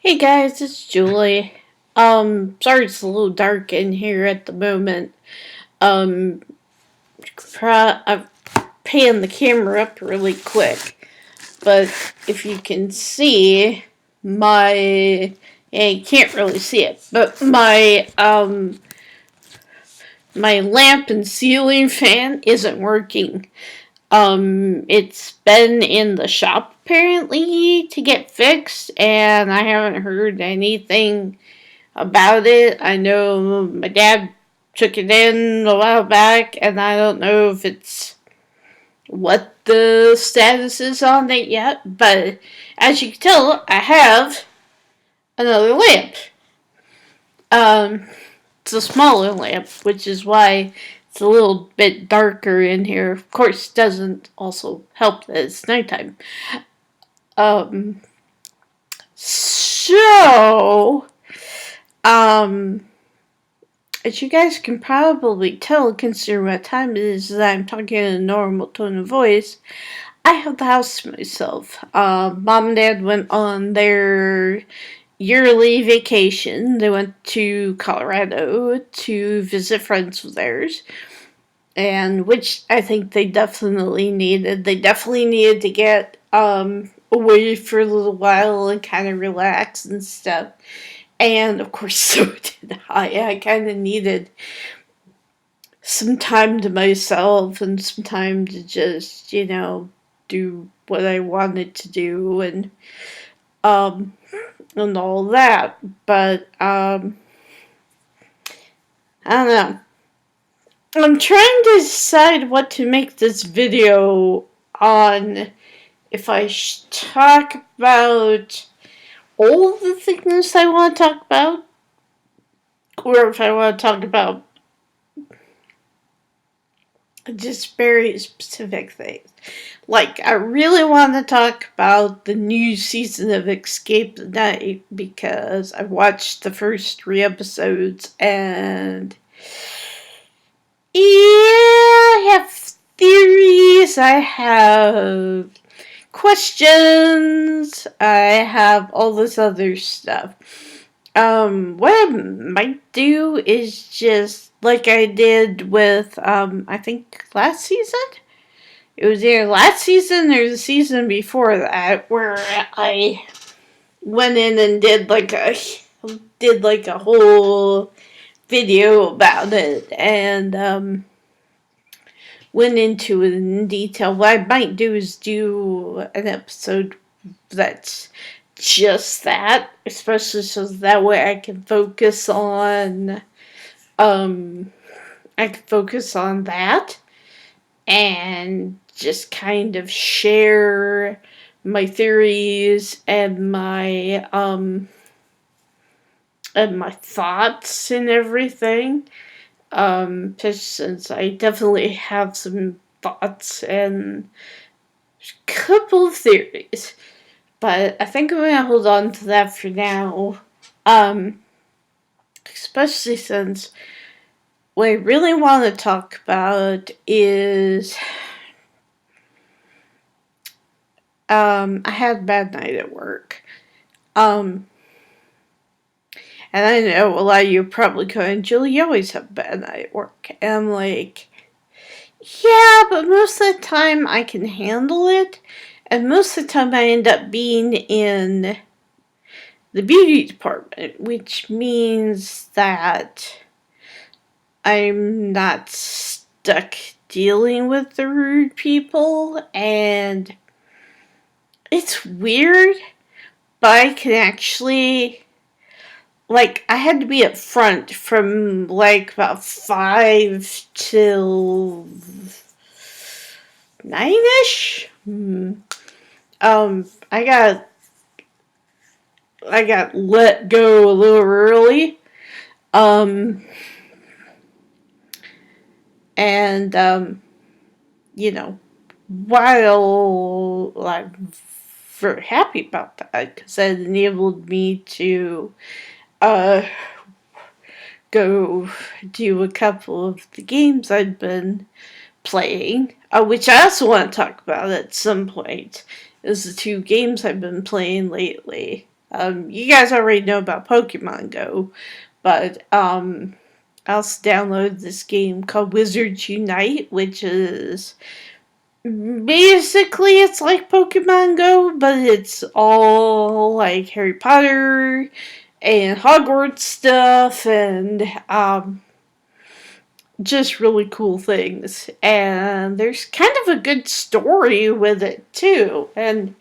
Hey guys, it's Julie. Sorry it's a little dark in here at the moment. Um, I'm paying the camera up really quick, but if you can see you can't really see it, but my lamp and ceiling fan isn't working. It's been in the shop apparently to get fixed, and I haven't heard anything about it. I know my dad took it in a while back, and I don't know if it's what the status is on it yet, but as you can tell, I have another lamp. Um, it's a smaller lamp, which is why it's a little bit darker in here. Of course, doesn't also help that it's nighttime. Um, so, um, as you guys can probably tell, considering what time it is, that I'm talking in a normal tone of voice, I have the house to myself. Mom and Dad went on their yearly vacation. They went to Colorado to visit friends of theirs, and which I think they definitely needed. They definitely needed to get away for a little while and kind of relax and stuff. And of course, so did I. I kind of needed some time to myself and some time to just, do what I wanted to do um and all that. But I don't know. I'm trying to decide what to make this video on. If I talk about all the things I want to talk about, or if I want to talk about just very specific things. Like, I really want to talk about the new season of Escape the Night because I watched the first 3 episodes and yeah, I have theories, I have questions, I have all this other stuff. What I might do is just like I did with, I think last season? It was either last season or the season before that where I went in and did like a whole video about it and went into it in detail. What I might do is do an episode that's just that, especially so that way um I can focus on that and just kind of share my theories and my thoughts and everything. Just since I definitely have some thoughts and a couple of theories. But I think I'm gonna hold on to that for now. Especially since what I really want to talk about is I had a bad night at work. And I know a lot of you are probably going, Julie, you always have a bad night at work. And I'm like, yeah, but most of the time I can handle it. And most of the time I end up being in the beauty department, which means that I'm not stuck dealing with the rude people. And it's weird, but I can actually, like, I had to be up front from like about 5 till 9ish. I got let go a little early. Um, and while I'm very happy about that because that enabled me to uh go do a couple of the games I'd been playing, which I also want to talk about at some point, is the 2 games I've been playing lately. You guys already know about Pokemon Go, but I also downloaded this game called Wizards Unite, which is basically it's like Pokemon Go, but it's all like Harry Potter and Hogwarts stuff and just really cool things. And there's kind of a good story with it too. And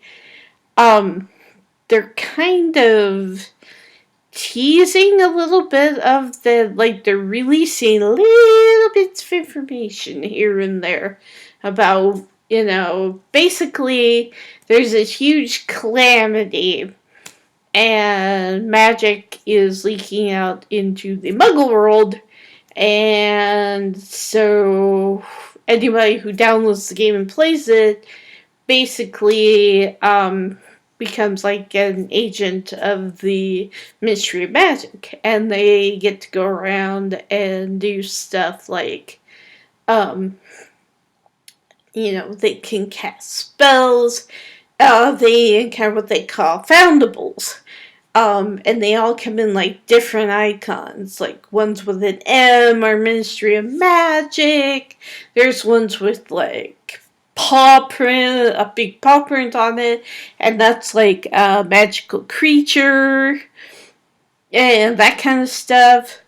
they're kind of teasing a little bit of they're releasing little bits of information here and there about, basically there's this huge calamity and magic is leaking out into the Muggle world, and so anybody who downloads the game and plays it basically becomes like an agent of the Ministry of Magic, and they get to go around and do stuff like, they can cast spells. They encounter what they call foundables. And they all come in like different icons. Like ones with an M are Ministry of Magic. There's ones with like a big paw print on it, and that's like a magical creature and that kind of stuff.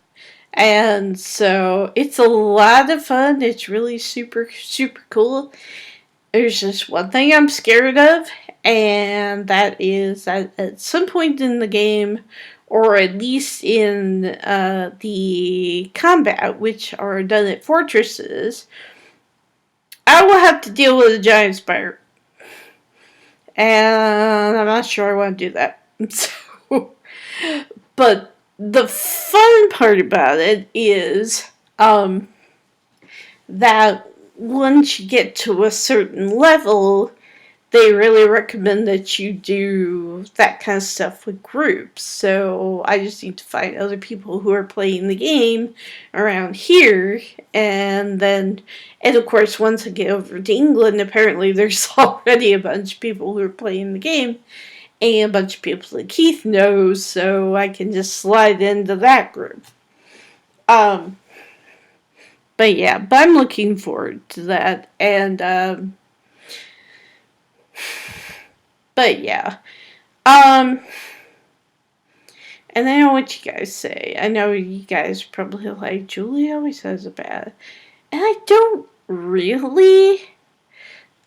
And so it's a lot of fun. It's really super, super cool. There's just one thing I'm scared of, and that is that at some point in the game, or at least in the combat, which are done at fortresses, I will have to deal with a giant spider. And I'm not sure I want to do that. So, but the fun part about it is that once you get to a certain level, they really recommend that you do that kind of stuff with groups. So I just need to find other people who are playing the game around here. And of course, once I get over to England, apparently there's already a bunch of people who are playing the game. And a bunch of people that Keith knows, so I can just slide into that group. But I'm looking forward to that. And, but yeah. And I know what you guys say. I know you guys probably like, Julie always says it bad. And I don't really.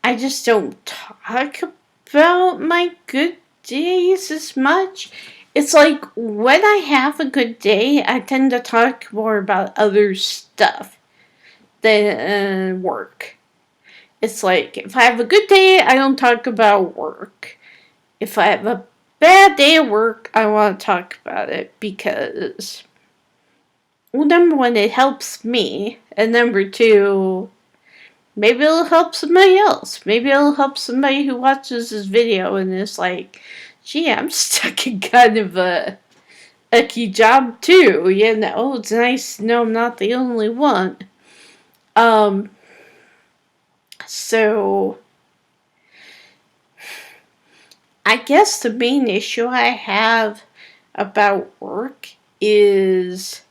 I just don't talk about my good days as much. It's like when I have a good day, I tend to talk more about other stuff than work. It's like if I have a good day, I don't talk about work. If I have a bad day at work, I want to talk about it because, well, number one, it helps me, and number two, maybe it'll help somebody else. Maybe it'll help somebody who watches this video and is like, gee, I'm stuck in kind of a icky job too, It's nice to know I'm not the only one. So I guess the main issue I have about work is,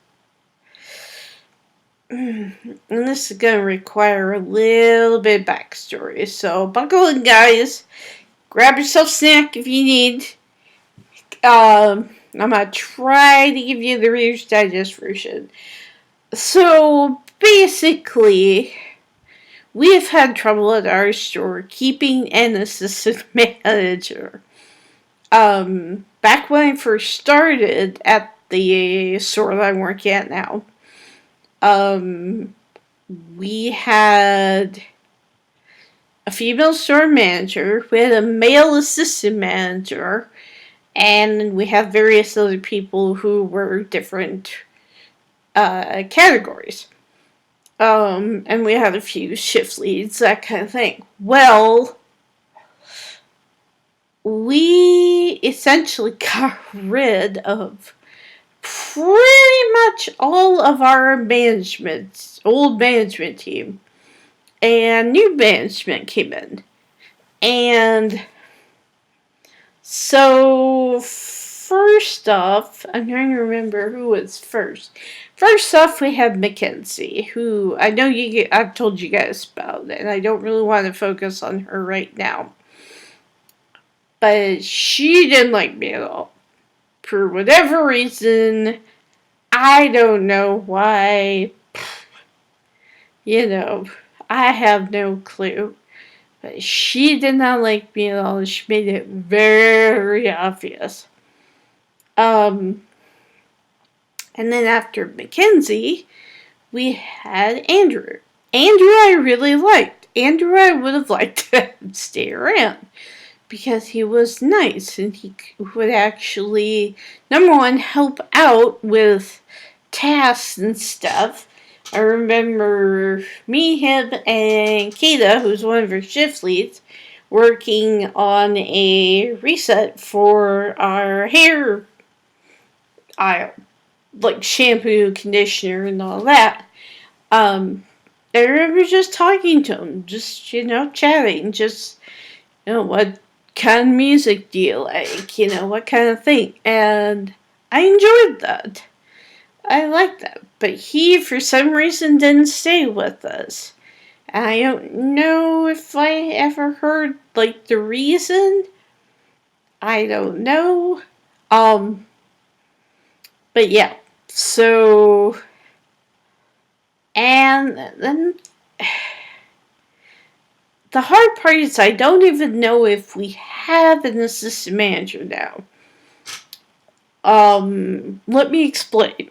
and this is going to require a little bit of backstory, so buckle in, guys. Grab yourself a snack if you need. I'm going to try to give you the Reader's Digest version. So, basically, we have had trouble at our store keeping an assistant manager. Back when I first started at the store that I'm working at now, we had a female store manager, we had a male assistant manager, and we have various other people who were different categories. And we had a few shift leads, that kind of thing. Well, we essentially got rid of pretty much all of our old management team, and new management came in. And so first off, I'm trying to remember who was first. First off, we have Mackenzie, who I know I've told you guys about, and I don't really want to focus on her right now. But she didn't like me at all. For whatever reason, I don't know why. I have no clue. But she did not like me at all, and she made it very obvious. And then after Mackenzie, we had Andrew. Andrew I really liked. Andrew I would have liked to stay around. Because he was nice and he would actually, number one, help out with tasks and stuff. I remember me, him, and Kata, who's one of her shift leads, working on a reset for our hair aisle, like shampoo, conditioner, and all that. I remember just talking to him, just, chatting, just, what kind of music do you like? What kind of thing? And I enjoyed that. I liked that. But he, for some reason, didn't stay with us. And I don't know if I ever heard, the reason. I don't know. But yeah. So, and then the hard part is I don't even know if we have an assistant manager now. Let me explain.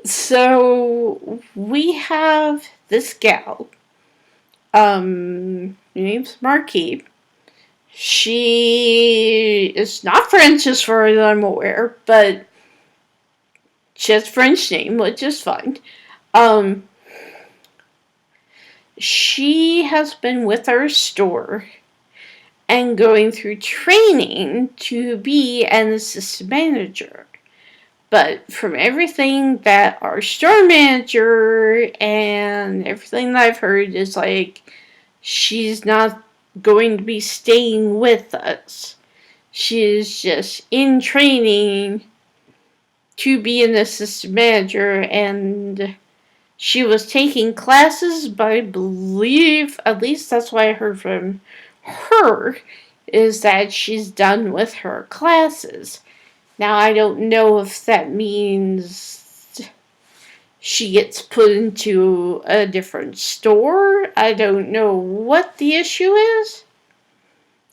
So, we have this gal. Her name's Marquis. She is not French as far as I'm aware, but she has a French name, which is fine. She has been with our store and going through training to be an assistant manager. But from everything that our store manager and everything that I've heard is she's not going to be staying with us. She is just in training to be an assistant manager, and she was taking classes, but I believe, at least that's what I heard from her, is that she's done with her classes. Now, I don't know if that means she gets put into a different store. I don't know what the issue is.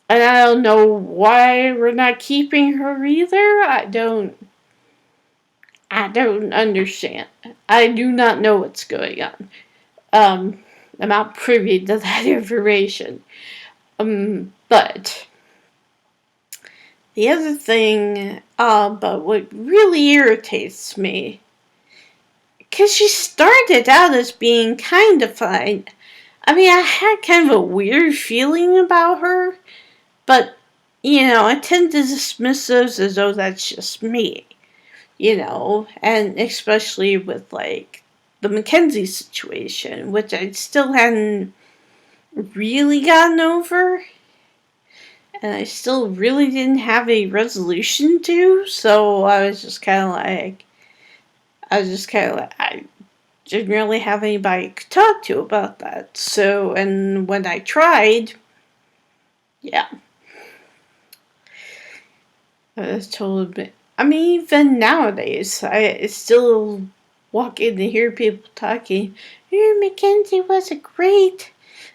And I don't know why we're not keeping her either. I don't understand. I do not know what's going on. I'm not privy to that information. But the other thing, but what really irritates me, because she started out as being kind of fine. I mean, I had kind of a weird feeling about her, but, I tend to dismiss those as though that's just me, and especially with, the Mackenzie situation, which I still hadn't really gotten over. And I still really didn't have a resolution to, so I was just kind of I didn't really have anybody to talk to about that. So, and when I tried, yeah. I was told, I mean, even nowadays, I still walk in and hear people talking, Mackenzie was a great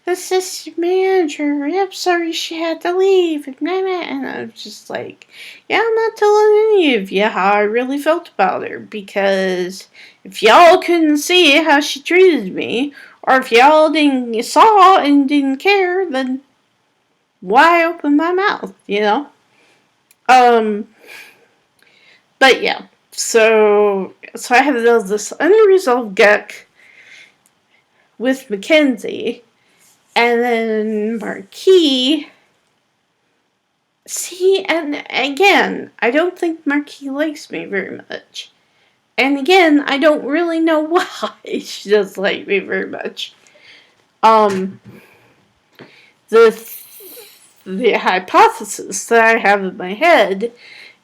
assistant manager. I'm sorry she had to leave. And I'm just yeah, I'm not telling any of you how I really felt about her. Because if y'all couldn't see how she treated me, or if y'all didn't saw and didn't care, then why open my mouth, But yeah, so I have this unresolved gek with Mackenzie, and then Marquis. See, and again, I don't think Marquis likes me very much. And again, I don't really know why she doesn't like me very much. The hypothesis that I have in my head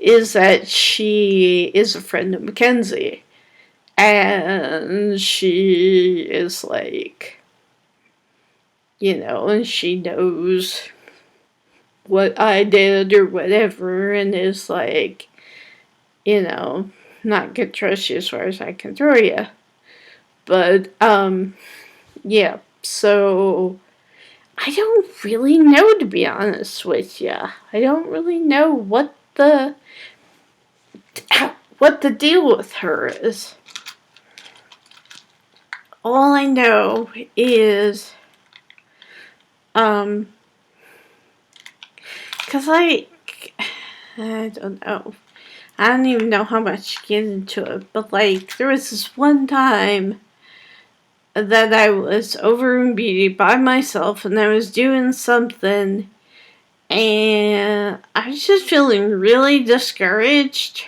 is that she is a friend of Mackenzie. And she is like, and she knows what I did or whatever, and is like, not gonna trust you as far as I can throw you. But, yeah, so I don't really know, to be honest with you. I don't really know what the deal with her is. All I know is, cause I don't know. I don't even know how much to get into it, but like, there was this one time that I was over in beauty by myself and I was doing something and I was just feeling really discouraged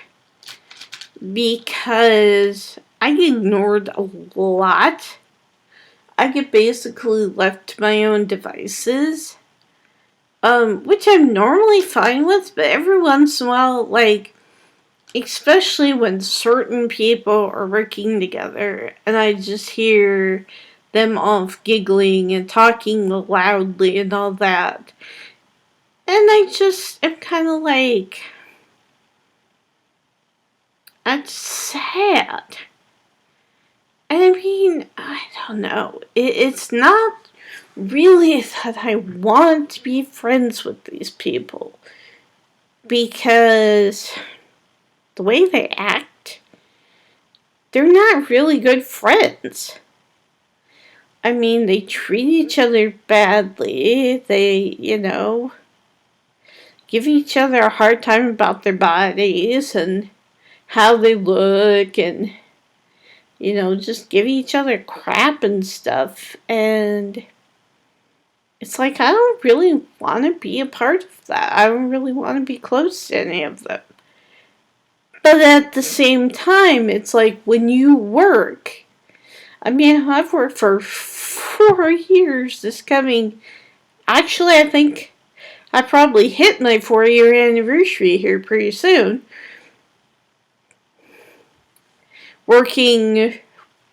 because I get ignored a lot. I get basically left to my own devices, which I'm normally fine with, but every once in a while, like, especially when certain people are working together and I just hear them all giggling and talking loudly and all that. And I just am kind of like, I'm just sad. And I mean, I don't know. It's not really that I want to be friends with these people. Because the way they act, they're not really good friends. I mean, they treat each other badly. They, give each other a hard time about their bodies and how they look and, just give each other crap and stuff. And it's like, I don't really want to be a part of that. I don't really want to be close to any of them. But at the same time, it's like when you work, I mean, I've worked for 4 years this coming. Actually, I think I probably hit my 4-year anniversary here pretty soon. Working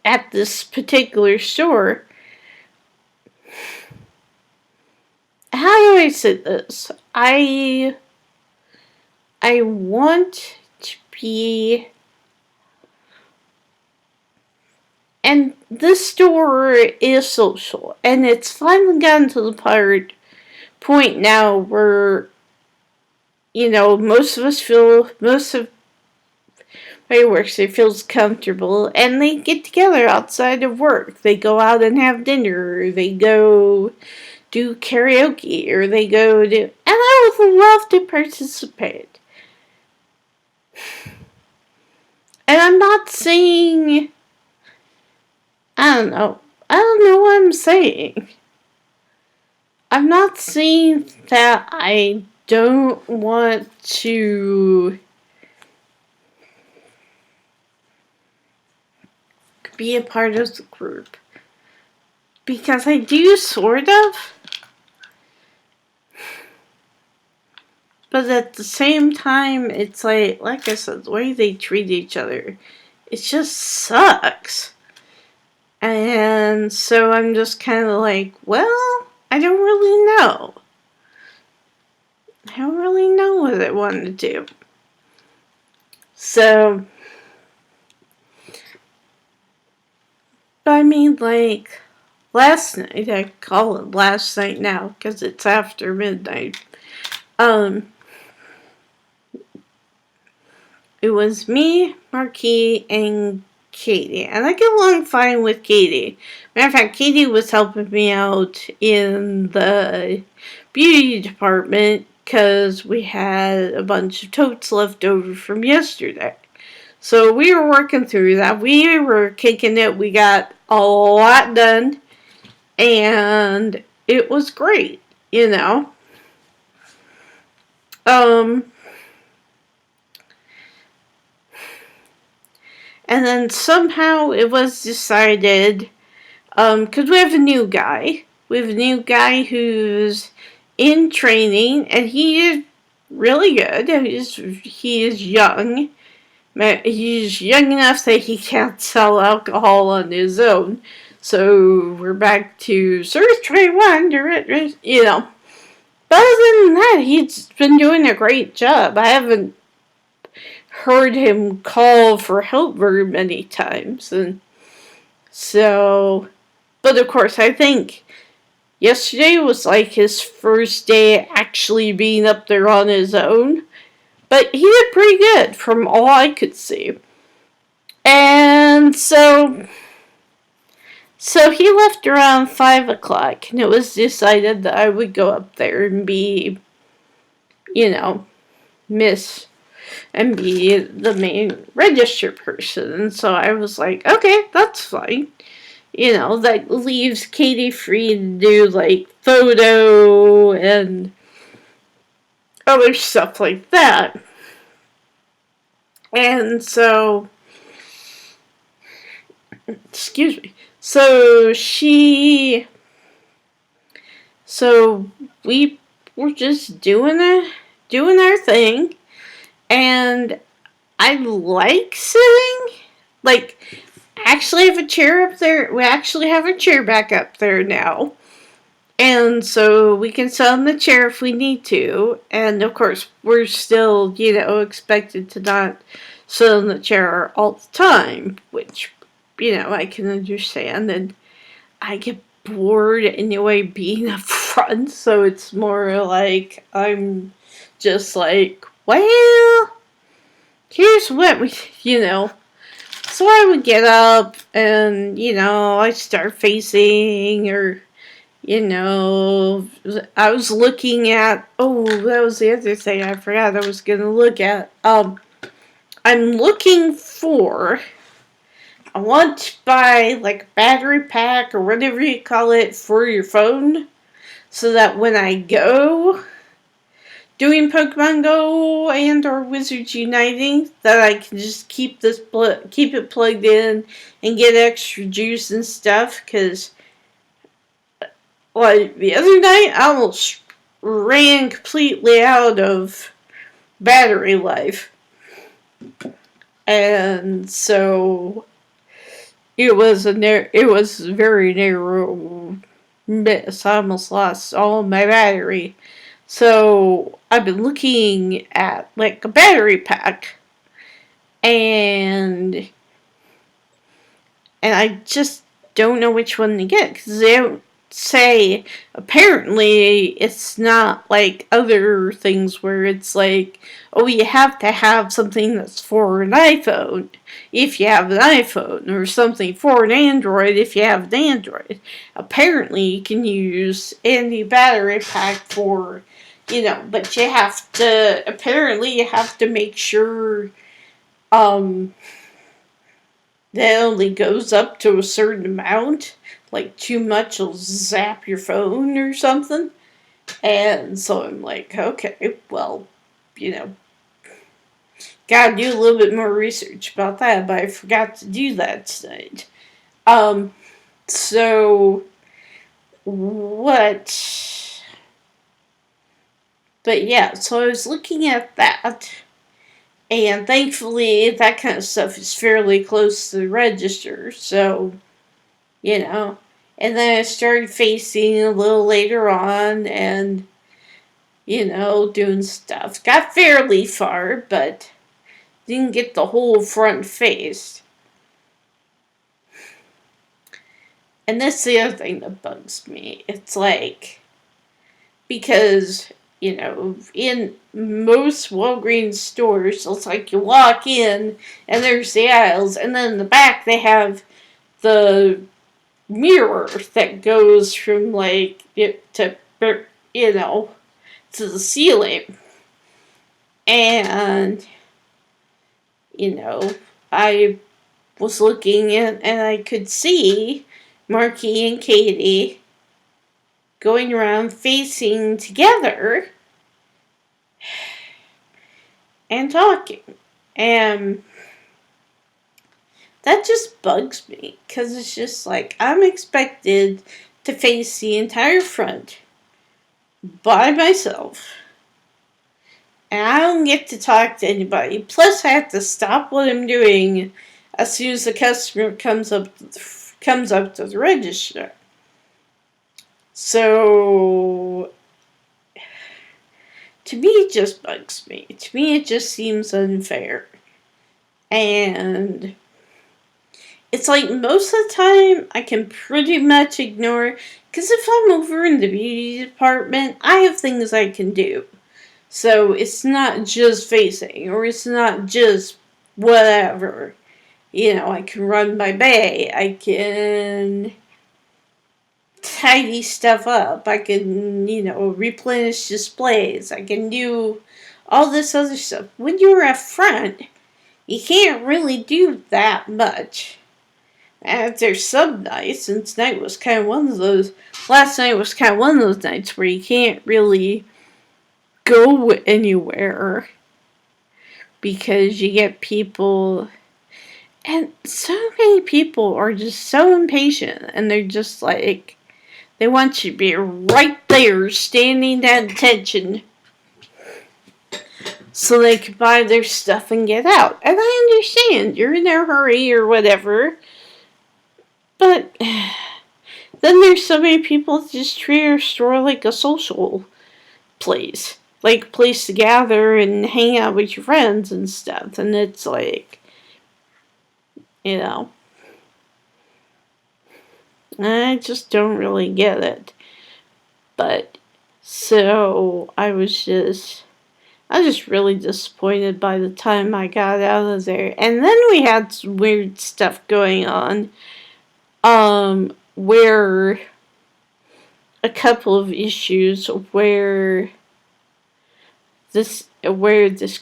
at this particular store. How do I say this? I want to be... And this store is social. And it's finally gotten to the point now where, most of my work there feels comfortable. And they get together outside of work. They go out and have dinner. Or they go do karaoke. Or they go do... And I would love to participate. And I'm not saying... I don't know what I'm saying. I'm not saying that I don't want to be a part of the group. Because I do, sort of. But at the same time, it's like I said, the way they treat each other, it just sucks. And so I'm just kind of like, well, I don't really know. I don't really know what I want to do. So, but I mean, like, last night, I call it last night now because it's after midnight. It was me, Marquis, and Katie. And I get along fine with Katie. Matter of fact, Katie was helping me out in the beauty department because we had a bunch of totes left over from yesterday. So we were working through that. We were kicking it. We got a lot done. And it was great, And then somehow it was decided, because we have a new guy. We have a new guy who's in training, and he really good. He is young. He's young enough that he can't sell alcohol on his own. So we're back to Service 21, you know. But other than that, he's been doing a great job. I haven't heard him call for help very many times. And so, but of course, I think yesterday was like his first day actually being up there on his own. But he did pretty good from all I could see. And so he left around 5 o'clock, and it was decided that I would go up there and be, you know, Miss and be the main register person. And so I was like, okay, that's fine. You know, that leaves Katie free to do like photo and other stuff like that. And so, excuse me. So we were just doing our thing, and I like sitting. Like, actually have a chair up there. We actually have a chair back up there now. And so we can sit on the chair if we need to. And of course, we're still, expected to not sit on the chair all the time, which, I can understand. And I get bored anyway being up front. So it's more like I'm just like, well, here's what we. So I would get up and, I start facing or, I was looking at, that was the other thing I forgot I was going to look at. I'm looking for, I want to buy like a battery pack or whatever you call it for your phone so that when I go doing Pokemon Go and or Wizards Uniting, that I can just keep it plugged in and get extra juice and stuff. Because like the other night, I almost ran completely out of battery life, and so it was a very narrow miss. I almost lost all my battery. So I've been looking at like a battery pack, and I just don't know which one to get because they don't say. Apparently it's not like other things where it's like, oh, you have to have something that's for an iPhone if you have an iPhone, or something for an Android if you have an Android. Apparently you can use any battery pack for, but you have to make sure that only goes up to a certain amount. Like, too much will zap your phone or something. And so I'm like, okay, well, gotta do a little bit more research about that, but I forgot to do that tonight. So, what? But yeah, so I was looking at that, and thankfully that kind of stuff is fairly close to the register, so, And then I started facing a little later on and, doing stuff. Got fairly far, but didn't get the whole front face. And that's the other thing that bugs me. It's like, because, in most Walgreens stores, it's like you walk in and there's the aisles, and then in the back they have the mirror that goes from like it to to the ceiling. And I was looking at, and I could see Marky and Katie going around facing together and talking. And that just bugs me, because it's just like, I'm expected to face the entire front by myself and I don't get to talk to anybody. Plus, I have to stop what I'm doing as soon as the customer comes up to the register. So, to me, it just bugs me. To me, it just seems unfair. And it's like most of the time, I can pretty much ignore. Because if I'm over in the beauty department, I have things I can do. So it's not just facing, or it's not just whatever. I can run my bay. I can tidy stuff up. I can, replenish displays. I can do all this other stuff. When you're up front, you can't really do that much. And there's some nights, and tonight was kind of one of those. Last night was kind of one of those nights where you can't really go anywhere because you get people, and so many people are just so impatient, and they're just like, they want you to be right there, standing at attention, so they can buy their stuff and get out. And I understand, you're in a hurry or whatever, but then there's so many people that just treat your store like a social place. Like a place to gather and hang out with your friends and stuff. And it's like, I just don't really get it. But, so, I was just really disappointed by the time I got out of there. And then we had some weird stuff going on. Where a couple of issues where this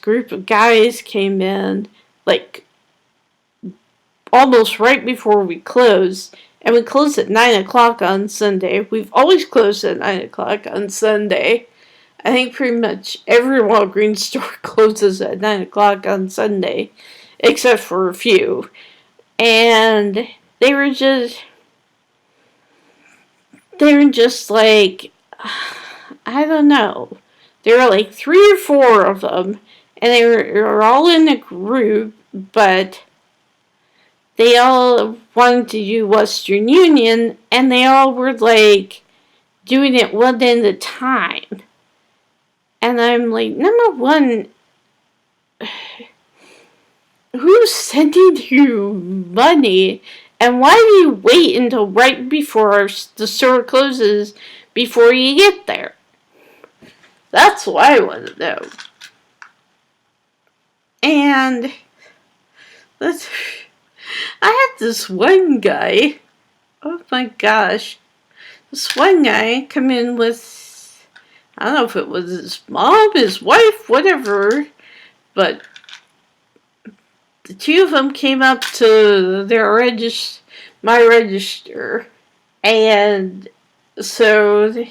group of guys came in, like, almost right before we closed, and we closed at 9 o'clock on Sunday. We've always closed at 9 o'clock on Sunday. I think pretty much every Walgreens store closes at 9 o'clock on Sunday, except for a few. And they were just like, I don't know. There were like 3 or 4 of them, and they were all in a group, but they all wanted to do Western Union, and they all were like doing it one at a time. And I'm like, number one, who's sending you money? And why do you wait until right before the store closes before you get there? That's what I want to know. And I had this one guy, oh my gosh, this one guy come in with, I don't know if it was his mom, his wife, whatever, but the 2 of them came up to my register, and so, and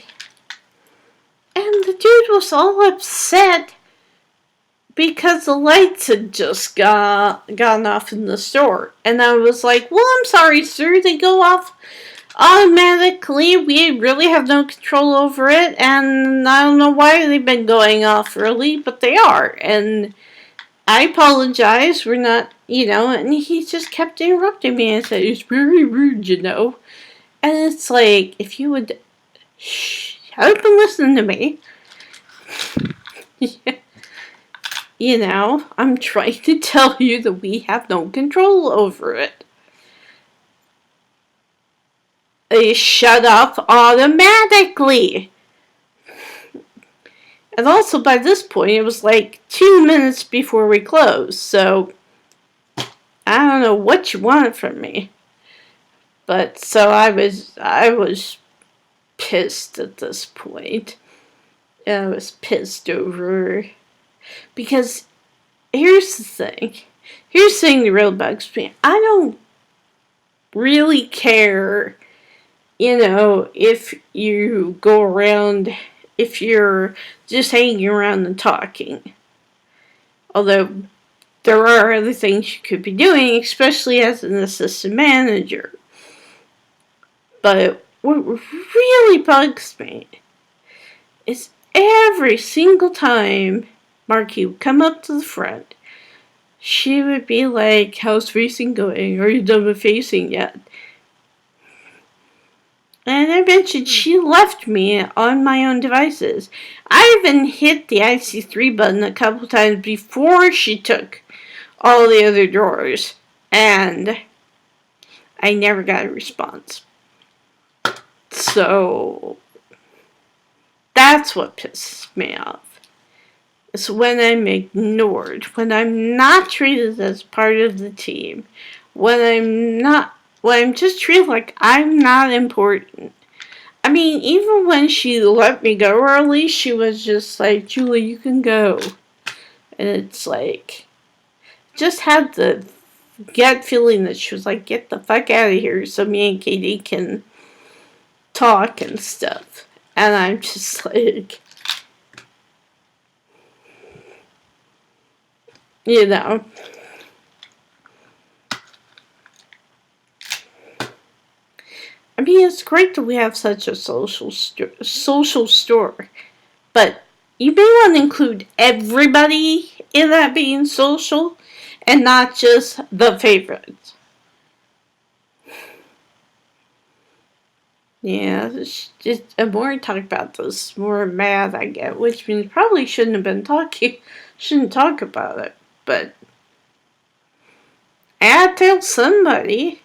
the dude was all upset because the lights had just gone off in the store. And I was like, well, I'm sorry, sir, they go off automatically. We really have no control over it, and I don't know why they've been going off early, but they are. And I apologize, we're not, and he just kept interrupting me and said, it's very rude, And it's like, if you would shut up and listen to me. I'm trying to tell you that we have no control over it. They shut off automatically. And also by this point, it was like 2 minutes before we closed, so I don't know what you want from me. But so I was pissed at this point. I was pissed over, because here's the thing that really bugs me. I don't really care, if you go around, if you're just hanging around and talking. Although there are other things you could be doing, especially as an assistant manager. But what really bugs me is every single time Marky would come up to the front. She would be like, "How's facing going? Are you done with facing yet?" And I mentioned she left me on my own devices. I even hit the IC3 button a couple times before she took all the other drawers. And I never got a response. So that's what pisses me off. It's when I'm ignored, when I'm not treated as part of the team, when I'm just treated like I'm not important. I mean, even when she let me go early, she was just like, "Julie, you can go." And it's like, just had the gut feeling that she was like, "Get the fuck out of here so me and Katie can talk and stuff." And I'm just like, you know. I mean, it's great that we have such a social store, but you may want to include everybody in that being social, and not just the favorites. Yeah, the more I talk about this, the more mad I get, which means probably shouldn't talk about it, but I had to tell somebody.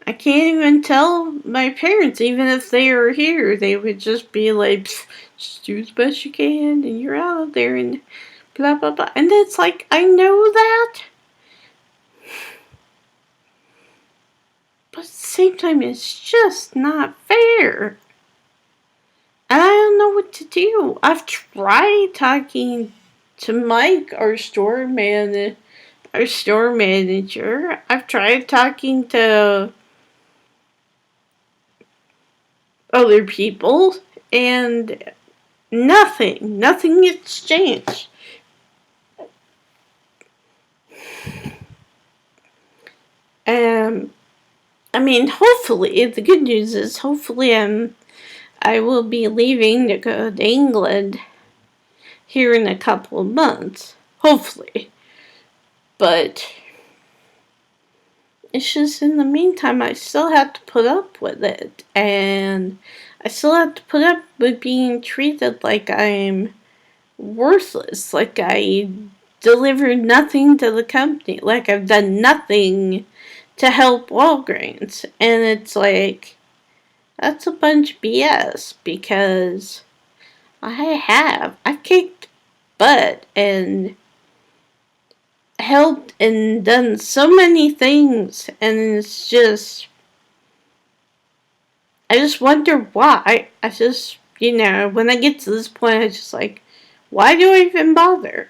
I can't even tell my parents, even if they were here. They would just be like, "Just do the best you can, and you're out there, and blah, blah, blah." And it's like, I know that, but at the same time, it's just not fair. And I don't know what to do. I've tried talking to Mike, our store manager. I've tried talking to other people, and nothing gets changed. I mean, hopefully, the good news is, hopefully, I will be leaving to go to England here in a couple of months. Hopefully. But it's just, in the meantime, I still have to put up with it. And I still have to put up with being treated like I'm worthless. Like I delivered nothing to the company. Like I've done nothing to help Walgreens. And it's like, that's a bunch of BS, because I've kicked butt and helped and done so many things, and it's just, I just wonder why. I just, when I get to this point, I just like, why do I even bother?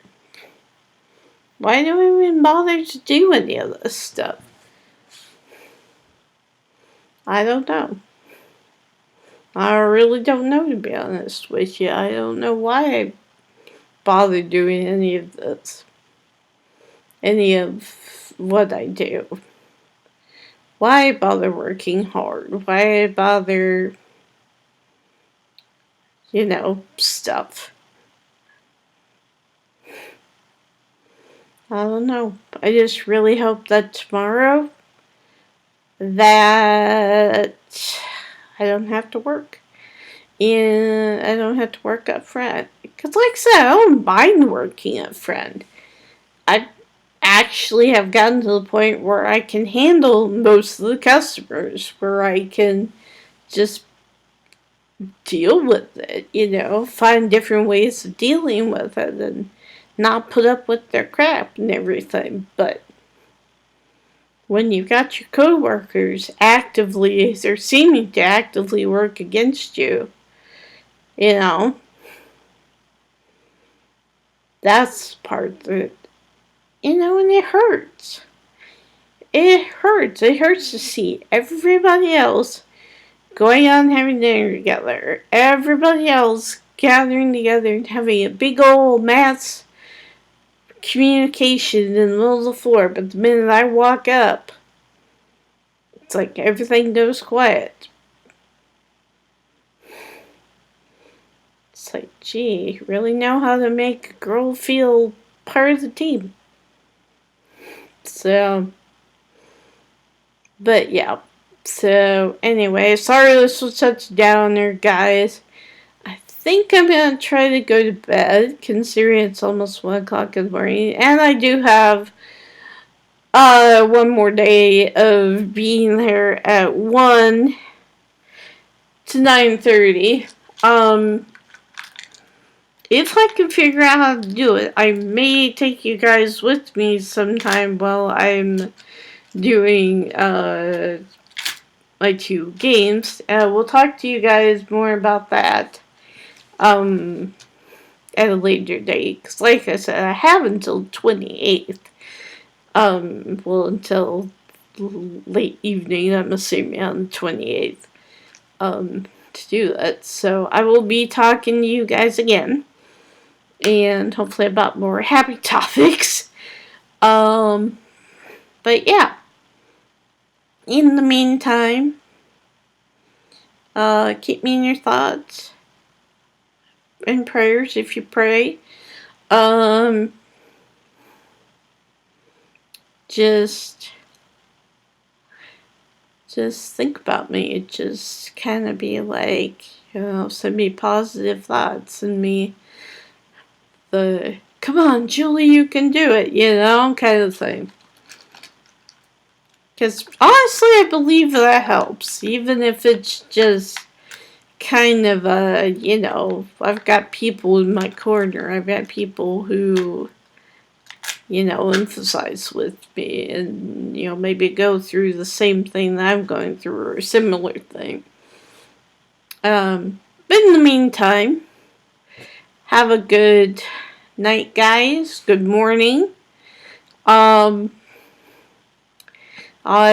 Why do I even bother to do any of this stuff? I don't know. I really don't know, to be honest with you. I don't know why I bother doing any of this. Any of what I do. Why bother working hard? Why bother, stuff? I don't know. I just really hope that tomorrow that I don't have to work. And I don't have to work up front. Because like I said, I don't mind working up front. I actually have gotten to the point where I can handle most of the customers. Where I can just deal with it, find different ways of dealing with it and not put up with their crap and everything. But when you've got your coworkers they're seeming to actively work against you, you know, that's part that, and it hurts. It hurts. It hurts to see everybody else going out and having dinner together. Everybody else gathering together and having a big old mass communication in the middle of the floor. But the minute I walk up, it's like everything goes quiet. It's It's like, gee, you really know how to make a girl feel part of the team. So, but yeah. So, anyway, sorry this was such a downer, guys. I think I'm gonna try to go to bed, considering it's almost 1 o'clock in the morning, and I do have one more day of being there at 1 to 9:30. If I can figure out how to do it, I may take you guys with me sometime while I'm doing my 2 games. We'll talk to you guys more about that at a later date. Because like I said, I have until 28th. Well, until late evening, I'm assuming on the 28th, to do that. So I will be talking to you guys again. And hopefully about more happy topics. But yeah. In the meantime, keep me in your thoughts and prayers if you pray. Just think about me. Just kind of be like, send me positive thoughts. Send me the, come on, Julie, you can do it, kind of thing. Because honestly, I believe that helps. Even if it's just kind of I've got people in my corner. I've got people who, emphasize with me and, maybe go through the same thing that I'm going through or a similar thing. But in the meantime, have a good night, guys. Good morning. I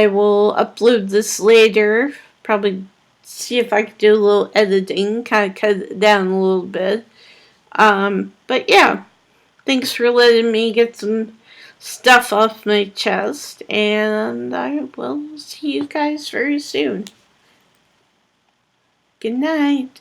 will upload this later. Probably see if I can do a little editing, kind of cut it down a little bit. But yeah, thanks for letting me get some stuff off my chest, and I will see you guys very soon. Good night.